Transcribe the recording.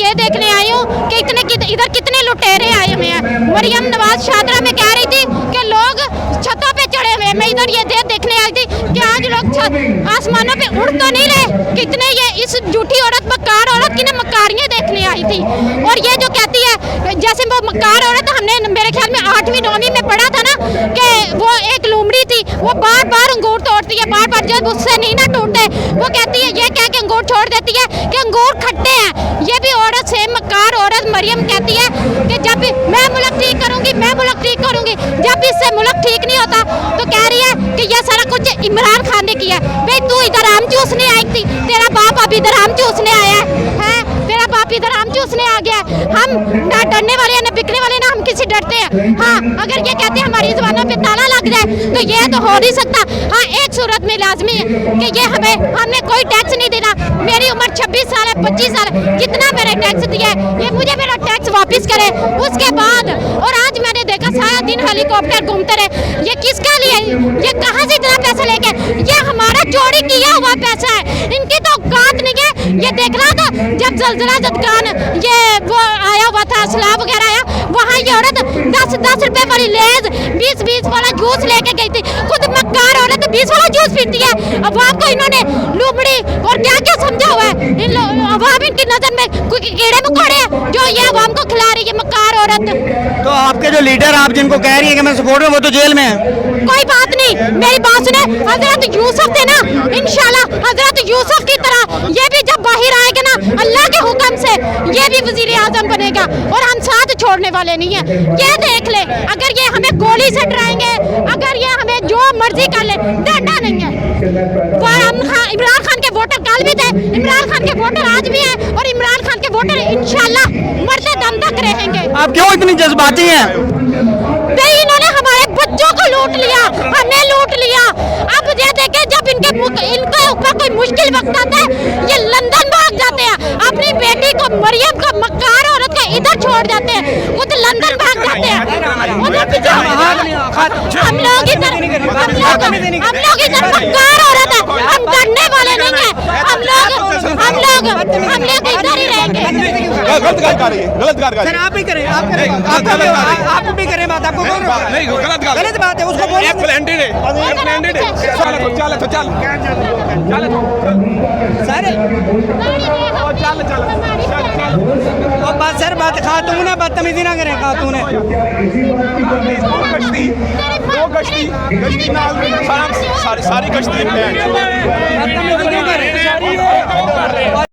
ये देखने आई हूँ कि इधर कितने लुटेरे आए हुए हैं। मरियम नवाज शादरा में कह रही थी कि लोग छतों पे चढ़े हुए हैं। मैं इधर ये देखने आई थी कि आज लोग आसमानों पे उड़ तो नहीं रहे। कितने ये इस झूठी औरत मक्कार औरत की ना मक्कारियाँ देखने आई थी। और ये जो कहती है जैसे वो मक्कार औरत, हमने मेरे ख्याल में 8वीं 9वीं में पढ़ा था ना कि वो एक लूमड़ी थी, वो बार बार अंगूर तोड़ती है, बार बार जब उससे नहीं ना टूटे वो कहती है, ये कह के अंगूर छोड़ देती है कि अंगूर खट्टे हैं। ये भी औरत से मक्कार औरत मरियम कहती है कि जब भी मैं मुल्क ठीक करूंगी, मैं मुल्क ठीक करूंगी, जब इससे मुल्क ठीक नहीं होता तो कह रही है कि ये सारा कुछ इमरान खान ने किया। भाई तू इधर आम चूसने आई थी, तेरा बाप अब इधर आम चूसने आया है, तेरा बाप इधर आम चूसने आ गया। हम ना डरने वाले हैं ना बिकने वाले, ना हम किसी डरते हैं। हाँ, अगर ये कहते हैं हमारी जुबानों पे ताला लग जाए तो ये तो हो नहीं सकता। हाँ, एक सूरत में लाजमी है कि ये हमने कोई टैक्स नहीं देना। मेरी उम्र 26 साल है, 25 साल है, जितना मैंने टैक्स दिया है ये मुझे मेरा टैक्स वापस करे उसके बाद। और आज मैंने देखा सारा दिन हेलीकॉप्टर घूमते रहे। ये किसका लिए, ये कहाँ से इतना पैसा लेके? ये हमारा चोरी किया हुआ पैसा है, इनकी तो औकात नहीं है। ये देख रहा था जब जलजला जदगान ये वो आया हुआ था, सैलाब वगैरह आया, वहाँ ये औरत 10-10 रुपए वाली लेज 20-20 वाला जूस लेके गई थी। खुद मक्कार औरत 20 वाला जूस पीती है। अब आपको इन्होंने लुमड़ी और क्या क्या समझा हुआ है। अवाम इनकी नजर में कोई कीड़े मकोड़े हैं जो ये अवाम को खिला रही है मक्कार औरत। तो आपके जो लीडर आप जिनको कह रही है कि मैं सपोर्ट में, वो तो जेल में है। कोई बात नहीं, मेरी बात सुने। हजरत यूसुफ थे ना, इंशाल्लाह हजरत यूसुफ की तरह ये भी जब बाहर आएगा ना अल्लाह के हुक्म से, ये भी वजीर आजम बनेगा और हम साथ छोड़ने वाले नहीं है। ये देख ले, अगर ये हमें गोली से डराएंगे, अगर ये हमें जो मर्जी कर ले, डरना नहीं है। इमरान खान के वोटर कल भी थे, इमरान खान के वोटर आज भी हैं और इमरान खान के वोटर इंशाल्लाह मरते दम तक रहेंगे। आप क्यों इतनी जज्बाती हैं? इन्होंने हमारे बच्चों को लूट लिया, हमें लूट लिया। अब ये देखे जब इनके ऊपर कोई मुश्किल वक्त आता है ये लंदन भाग जाते हैं, अपनी बेटी को मरियम को मक्कार औरत को इधर छोड़ जाते हैं, वो तो लंदन भाग जाते हैं। हम लोग इधर मक्कार औरत है, हम डरने वाले नहीं है। हम लोग इधर ही रहेंगे। गलत बात कर रही है, गलत बात कर रही है। आप भी करें, आप भी करें बात, आपको नहीं गलत बात है, उसको बोलो। प्लेंडेड है चल सर और बात सर बात खातून है, बदतमीजी ना करें खातून है। गश्ती नाल सारी गश्ती बदतमीजी ना करें।